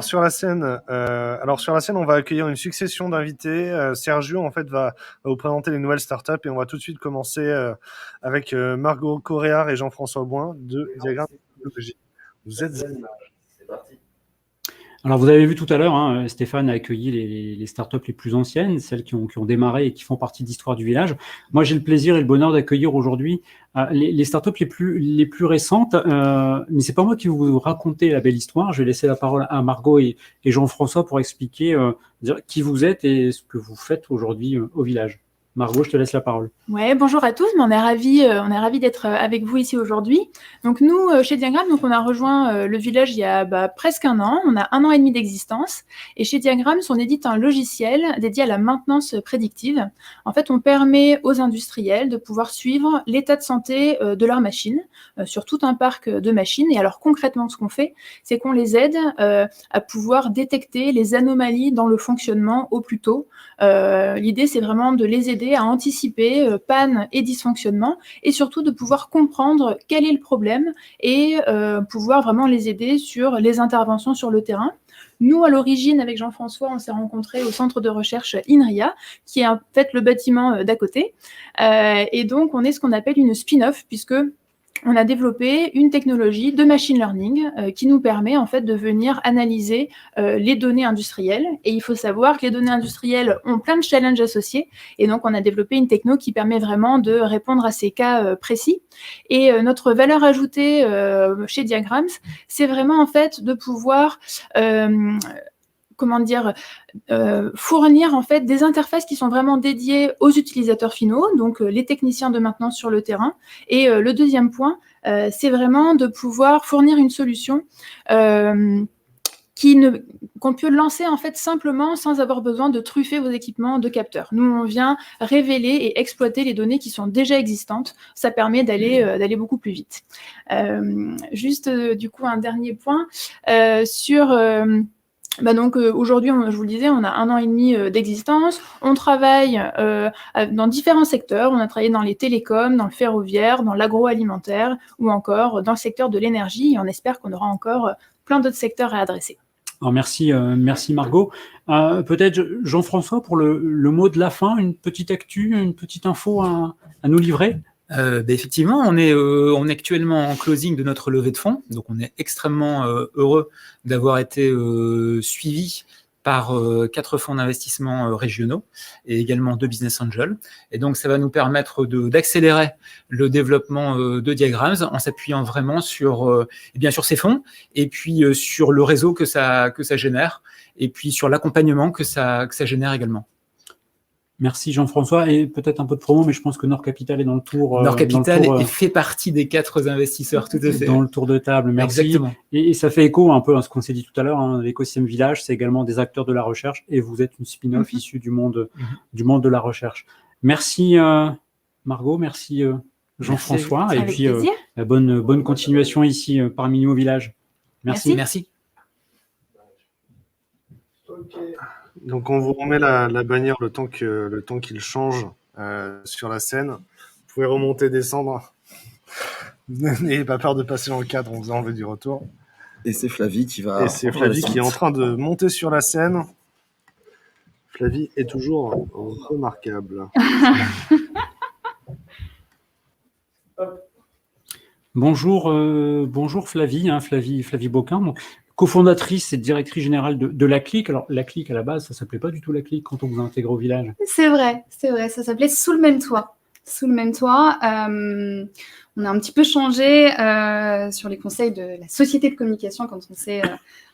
sur la scène, on va accueillir une succession d'invités. Sergio, en fait, va vous présenter les nouvelles startups et on va tout de suite commencer avec Margot Coréard et Jean-François Bouin de Diagramme Technologies. Vous êtes... C'est parti. Alors, vous avez vu tout à l'heure, hein, Stéphane a accueilli les startups les plus anciennes, celles qui ont démarré et qui font partie de l'histoire du village. Moi, j'ai le plaisir et le bonheur d'accueillir aujourd'hui les startups les plus récentes. Mais c'est pas moi qui vais vous raconter la belle histoire. Je vais laisser la parole à Margot et Jean-François pour expliquer qui vous êtes et ce que vous faites aujourd'hui au village. Margot, je te laisse la parole. Ouais, bonjour à tous, mais on est ravis d'être avec vous ici aujourd'hui. Donc nous, chez Diagramme, on a rejoint le village il y a presque un an. On a 1 an et demi d'existence. Et chez Diagramme, on édite un logiciel dédié à la maintenance prédictive. En fait, on permet aux industriels de pouvoir suivre l'état de santé de leurs machines sur tout un parc de machines. Et alors concrètement, ce qu'on fait, c'est qu'on les aide à pouvoir détecter les anomalies dans le fonctionnement au plus tôt. L'idée, c'est vraiment de les aider à anticiper panne et dysfonctionnement et surtout de pouvoir comprendre quel est le problème et pouvoir vraiment les aider sur les interventions sur le terrain. Nous, à l'origine, avec Jean-François, on s'est rencontrés au centre de recherche INRIA, qui est en fait le bâtiment d'à côté. Et donc, on est ce qu'on appelle une spin-off, puisque on a développé une technologie de machine learning qui nous permet en fait de venir analyser les données industrielles. Et il faut savoir que les données industrielles ont plein de challenges associés. Et donc, on a développé une techno qui permet vraiment de répondre à ces cas précis. Et notre valeur ajoutée chez Diagrams, c'est vraiment en fait de pouvoir... fournir en fait des interfaces qui sont vraiment dédiées aux utilisateurs finaux, donc les techniciens de maintenance sur le terrain. Et le deuxième point, c'est vraiment de pouvoir fournir une solution qu'on peut lancer en fait simplement sans avoir besoin de truffer vos équipements de capteurs. Nous, on vient révéler et exploiter les données qui sont déjà existantes. Ça permet d'aller beaucoup plus vite. Du coup, un dernier point sur... Donc aujourd'hui, je vous le disais, on a 1 an et demi d'existence. On travaille dans différents secteurs. On a travaillé dans les télécoms, dans le ferroviaire, dans l'agroalimentaire ou encore dans le secteur de l'énergie. Et on espère qu'on aura encore plein d'autres secteurs à adresser. Alors merci Margot. Peut-être Jean-François pour le mot de la fin, une petite actu, une petite info à nous livrer. Effectivement, on est actuellement en closing de notre levée de fonds, donc on est extrêmement heureux d'avoir été suivi par 4 fonds d'investissement régionaux et également 2 business angels. Et donc, ça va nous permettre d'accélérer le développement de Diagrams en s'appuyant vraiment sur ces fonds et puis sur le réseau que ça génère et puis sur l'accompagnement que ça génère également. Merci Jean-François, et peut-être un peu de promo, mais je pense que Nord Capital est dans le tour. Nord Capital fait partie des 4 investisseurs, tout à fait. Dans le tour de table, merci. Exactement. Et ça fait écho un peu à ce qu'on s'est dit tout à l'heure, hein, l'écosystème village, c'est également des acteurs de la recherche, et vous êtes une spin-off issue du monde de la recherche. Merci Margot, merci Jean-François, et puis bonne continuation ici parmi nous au village. Merci. Ok. Donc on vous remet la bannière le temps qu'il change sur la scène. Vous pouvez remonter, descendre. N'ayez pas peur de passer dans le cadre, on vous a enlevé du retour. Et c'est Flavie qui va... Et c'est Flavie qui est en train de monter sur la scène. Flavie est toujours remarquable. Bonjour Flavie, Flavie Boquin. Donc, cofondatrice et directrice générale de La Clique. Alors, La Clique, à la base, ça ne s'appelait pas du tout La Clique quand on vous a intégré au village. C'est vrai, ça s'appelait Sous le même toit. On a un petit peu changé sur les conseils de la société de communication quand on s'est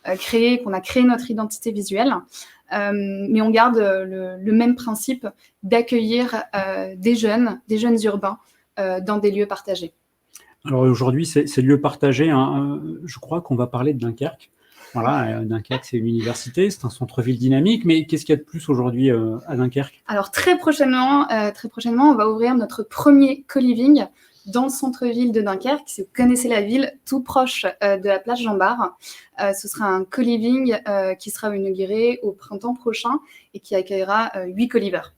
qu'on a créé notre identité visuelle. Mais on garde le même principe d'accueillir des jeunes urbains dans des lieux partagés. Alors aujourd'hui, ces lieux partagés, je crois qu'on va parler de Dunkerque. Voilà, Dunkerque, c'est une université, c'est un centre-ville dynamique, mais qu'est-ce qu'il y a de plus aujourd'hui à Dunkerque? Alors très prochainement, on va ouvrir notre premier co-living dans le centre-ville de Dunkerque. Si vous connaissez la ville, tout proche de la place Jean-Bart. Ce sera un co-living qui sera inauguré au printemps prochain et qui accueillera 8 co-livers.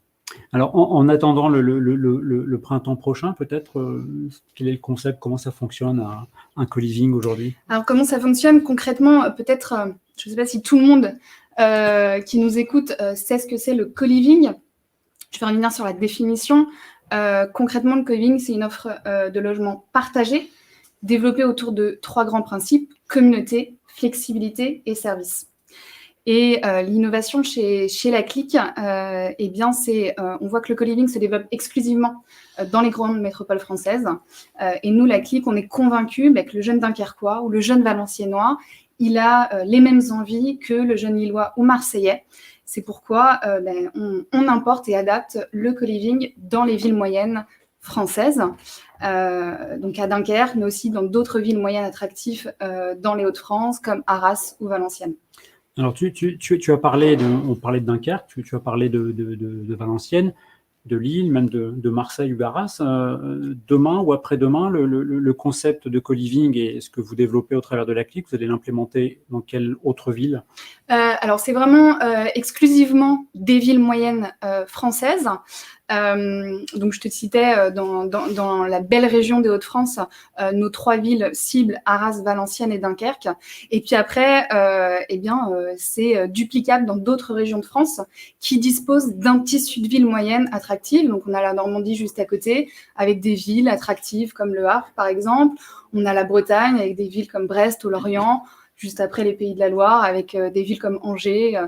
Alors, en attendant le printemps prochain, peut-être, quel est le concept, comment ça fonctionne un co-living aujourd'hui? Alors, comment ça fonctionne concrètement? Peut-être je ne sais pas si tout le monde qui nous écoute sait ce que c'est le co-living. Je vais revenir sur la définition. Concrètement, le co-living, c'est une offre de logement partagé, développée autour de 3 grands principes: communauté, flexibilité et service. Et l'innovation chez la Clique, eh bien, on voit que le co-living se développe exclusivement dans les grandes métropoles françaises. Et nous, la Clique, on est convaincus que le jeune Dunkerquois ou le jeune Valenciennois, il a les mêmes envies que le jeune Lillois ou Marseillais. C'est pourquoi on importe et adapte le co-living dans les villes moyennes françaises, donc à Dunkerque, mais aussi dans d'autres villes moyennes attractives dans les Hauts-de-France, comme Arras ou Valenciennes. Alors, tu as parlé on parlait de Dunkerque, tu as parlé de Valenciennes, de Lille, même de Marseille ou d'Arras. Demain ou après-demain, le concept de co-living et ce que vous développez au travers de la Clique, vous allez l'implémenter dans quelle autre ville? Alors, c'est vraiment exclusivement des villes moyennes françaises. Donc, je te citais dans la belle région des Hauts-de-France, nos 3 villes cibles, Arras, Valenciennes et Dunkerque. Et puis après, c'est duplicable dans d'autres régions de France qui disposent d'un tissu de villes moyennes attractives. Donc, on a la Normandie juste à côté, avec des villes attractives comme Le Havre, par exemple. On a la Bretagne, avec des villes comme Brest ou Lorient, juste après les Pays de la Loire, avec des villes comme Angers.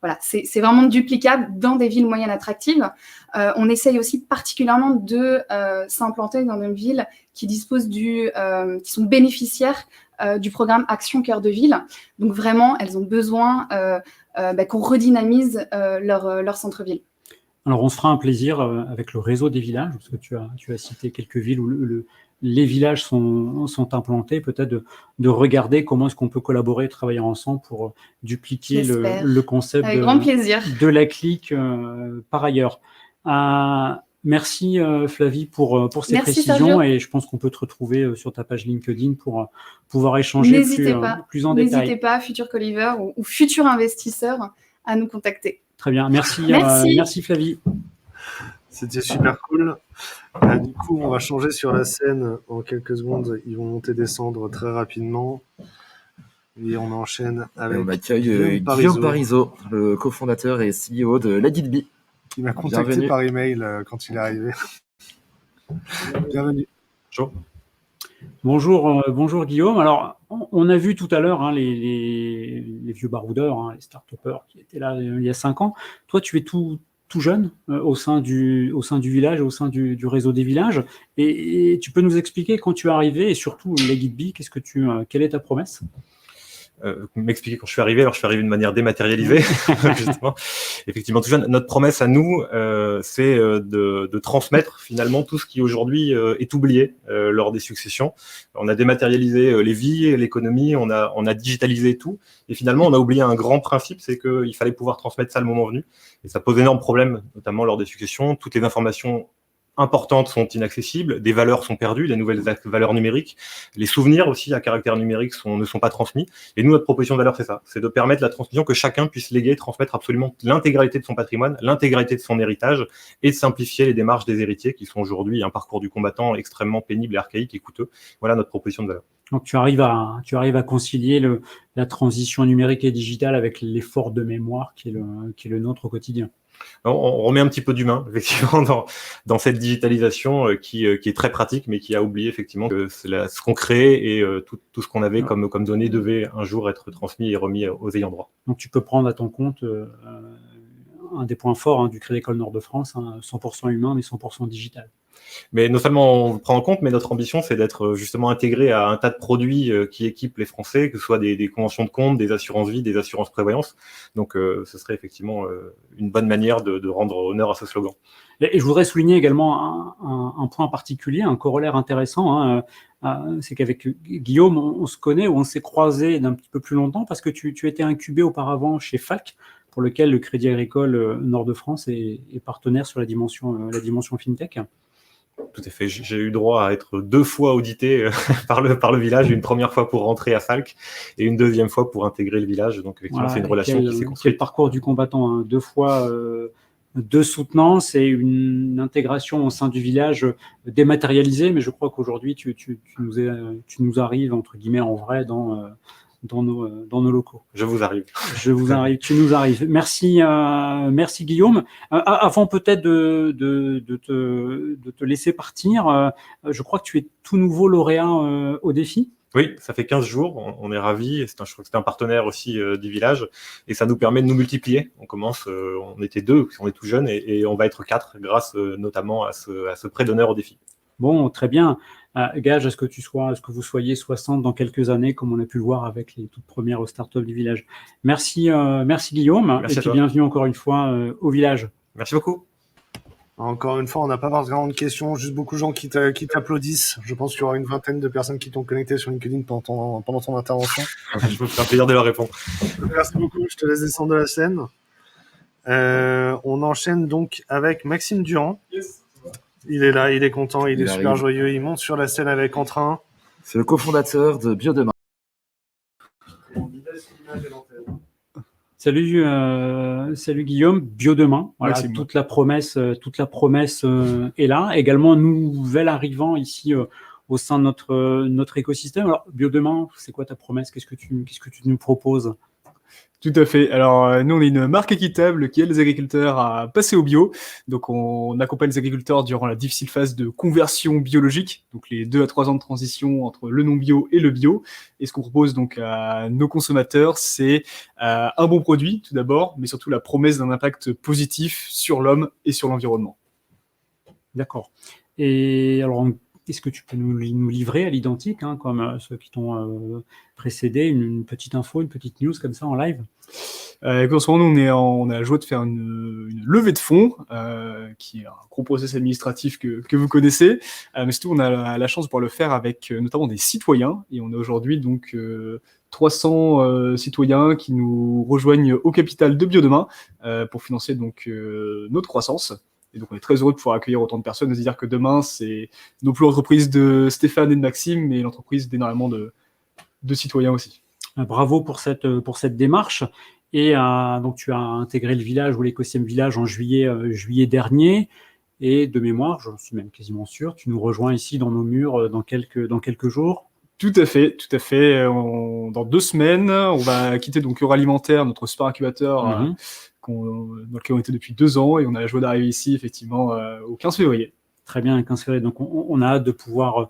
Voilà, c'est vraiment duplicable dans des villes moyennes attractives. On essaye aussi particulièrement de s'implanter dans une ville qui disposent qui sont bénéficiaires du programme Action Cœur de Ville. Donc vraiment, elles ont besoin qu'on redynamise leur centre-ville. Alors, on se fera un plaisir avec le réseau des villages, parce que tu as cité quelques villes où les villages sont implantés, peut-être de regarder comment est-ce qu'on peut collaborer, travailler ensemble pour dupliquer le concept avec grand plaisir de la Clique par ailleurs. Merci Flavie pour ces précisions, Sergio. Et je pense qu'on peut te retrouver sur ta page LinkedIn pour pouvoir échanger plus en détail. N'hésitez pas, futur co-liver ou futur investisseur, à nous contacter. Très bien, merci Flavie. C'était super cool. Du coup, on va changer sur la scène en quelques secondes. Ils vont monter, descendre très rapidement. Et on enchaîne avec. Et on accueille Guillaume Parizeau, le cofondateur et CEO de LetItBe. Qui m'a contacté par email quand il est arrivé. Bienvenue. Bonjour Guillaume. Alors, on a vu tout à l'heure les vieux baroudeurs, les start-upers qui étaient là il y a 5 ans. Toi, tu es tout jeune au sein du village, au sein du réseau des villages. Et tu peux nous expliquer quand tu es arrivé et surtout LetItBe, quelle est ta promesse? M'expliquer quand je suis arrivé. Alors, je suis arrivé de manière dématérialisée, justement. Effectivement, tout jeune. Notre promesse à nous, c'est de transmettre finalement tout ce qui aujourd'hui est oublié lors des successions. On a dématérialisé les vies, l'économie, on a digitalisé tout. Et finalement, on a oublié un grand principe, c'est qu'il fallait pouvoir transmettre ça le moment venu. Et ça pose d'énormes problèmes, notamment lors des successions. Toutes les informations importantes sont inaccessibles, des valeurs sont perdues, des nouvelles valeurs numériques, les souvenirs aussi à caractère numérique ne sont pas transmis. Et nous, notre proposition de valeur, c'est ça, c'est de permettre la transmission, que chacun puisse léguer, transmettre absolument l'intégralité de son patrimoine, l'intégralité de son héritage, et de simplifier les démarches des héritiers qui sont aujourd'hui un parcours du combattant extrêmement pénible et archaïque et coûteux. Voilà notre proposition de valeur. Donc tu arrives à concilier la transition numérique et digitale avec l'effort de mémoire qui est le nôtre au quotidien. On remet un petit peu d'humain, effectivement, dans cette digitalisation qui est très pratique, mais qui a oublié, effectivement, que ce qu'on crée et tout ce qu'on avait comme données devait un jour être transmis et remis aux ayants droit. Donc, tu peux prendre à ton compte un des points forts du Crédit Agricole Nord-de-France, 100% humain, mais 100% digital. Mais non seulement on le prend en compte, mais notre ambition, c'est d'être justement intégré à un tas de produits qui équipent les Français, que ce soit des conventions de compte, des assurances vie, des assurances prévoyance. Donc, ce serait effectivement une bonne manière de rendre honneur à ce slogan. Et je voudrais souligner également un point particulier, un corollaire intéressant. C'est qu'avec Guillaume, on se connaît, ou on s'est croisés d'un petit peu plus longtemps, parce que tu étais incubé auparavant chez Falck, pour lequel le Crédit Agricole Nord-de-France est partenaire sur la dimension FinTech. Tout à fait. J'ai eu droit à être 2 fois audité par le village, une première fois pour rentrer à Falck et une deuxième fois pour intégrer le village. Donc, effectivement, c'est une relation qui s'est construite. C'est le parcours du combattant, 2 fois 2 soutenances et une intégration au sein du village dématérialisée. Mais je crois qu'aujourd'hui, tu nous arrives, entre guillemets, en vrai, dans dans nos locaux. Je vous arrive. Je vous arrive, tu nous arrives. Merci, merci Guillaume. Avant peut-être de te laisser partir, je crois que tu es tout nouveau lauréat au défi. Oui, ça fait 15 jours, on est ravis. Je crois que c'est un partenaire aussi du village et ça nous permet de nous multiplier. On commence, on était 2, on est tout jeune et on va être 4 grâce notamment à ce prêt d'honneur au défi. Bon, très bien. Gage, est-ce que vous soyez 60 dans quelques années, comme on a pu le voir avec les toutes premières startups du village. Merci, merci Guillaume. Merci et puis bienvenue encore une fois au village. Merci beaucoup. Encore une fois, on n'a pas vraiment de questions, juste beaucoup de gens qui t'applaudissent. Je pense qu'il y aura une vingtaine de personnes qui t'ont connecté sur LinkedIn pendant ton intervention. Je me fais un plaisir de leur répondre. Merci beaucoup, je te laisse descendre de la scène. On enchaîne donc avec Maxime Durand. Yes. Il est là, il est content, il est super joyeux, il monte sur la scène avec entrain. C'est le cofondateur de Biodemain. Salut, salut Guillaume, Biodemain. Voilà, toute la promesse est là. Également un nouvel arrivant ici au sein de notre écosystème. Alors Biodemain, c'est quoi ta promesse? Qu'est-ce que tu nous proposes? Tout à fait. Alors, nous, on est une marque équitable qui aide les agriculteurs à passer au bio. Donc, on accompagne les agriculteurs durant la difficile phase de conversion biologique, donc les 2 à 3 ans de transition entre le non-bio et le bio. Et ce qu'on propose donc à nos consommateurs, c'est un bon produit, tout d'abord, mais surtout la promesse d'un impact positif sur l'homme et sur l'environnement. D'accord. Et alors, est-ce que tu peux nous livrer à l'identique, hein, comme ceux qui t'ont précédé, une petite info, une petite news comme ça en live? En ce moment, on a la joie de faire une levée de fonds, qui est un gros process administratif que vous connaissez, mais surtout on a la chance de pouvoir le faire avec notamment des citoyens, et on a aujourd'hui donc 300 citoyens qui nous rejoignent au capital de Biodemain pour financer donc notre croissance. Et donc, on est très heureux de pouvoir accueillir autant de personnes, de se dire que demain, c'est non plus l'entreprise de Stéphane et de Maxime, mais l'entreprise d'énormément de citoyens aussi. Bravo pour cette démarche. Et donc, tu as intégré le village ou l'écosystème village en juillet dernier. Et de mémoire, j'en suis même quasiment sûr, tu nous rejoins ici dans nos murs dans quelques jours. Tout à fait. Dans 2 semaines, on va quitter donc Euroalimentaire, notre super incubateur, dans lequel on était depuis 2 ans, et on a la joie d'arriver ici, effectivement, au 15 février. Très bien, 15 février. Donc, on a hâte de pouvoir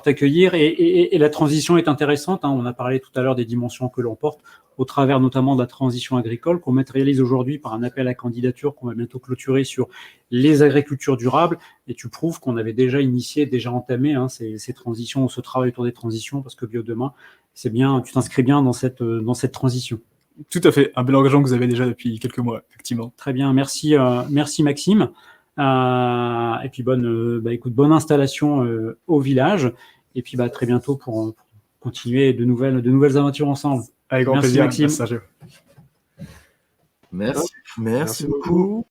t'accueillir. Et la transition est intéressante, hein. On a parlé tout à l'heure des dimensions que l'on porte, au travers notamment de la transition agricole, qu'on matérialise aujourd'hui par un appel à candidature qu'on va bientôt clôturer sur les agricultures durables. Et tu prouves qu'on avait déjà entamé ces transitions, ce travail autour des transitions, parce que Biodemain, c'est bien, tu t'inscris bien dans cette transition. Tout à fait, un bel engagement que vous avez déjà depuis quelques mois, effectivement. Très bien, merci Maxime. Et puis bonne installation au village. Et puis très bientôt pour continuer de nouvelles aventures ensemble. Avec grand plaisir, Maxime. Merci Sergio. Merci beaucoup.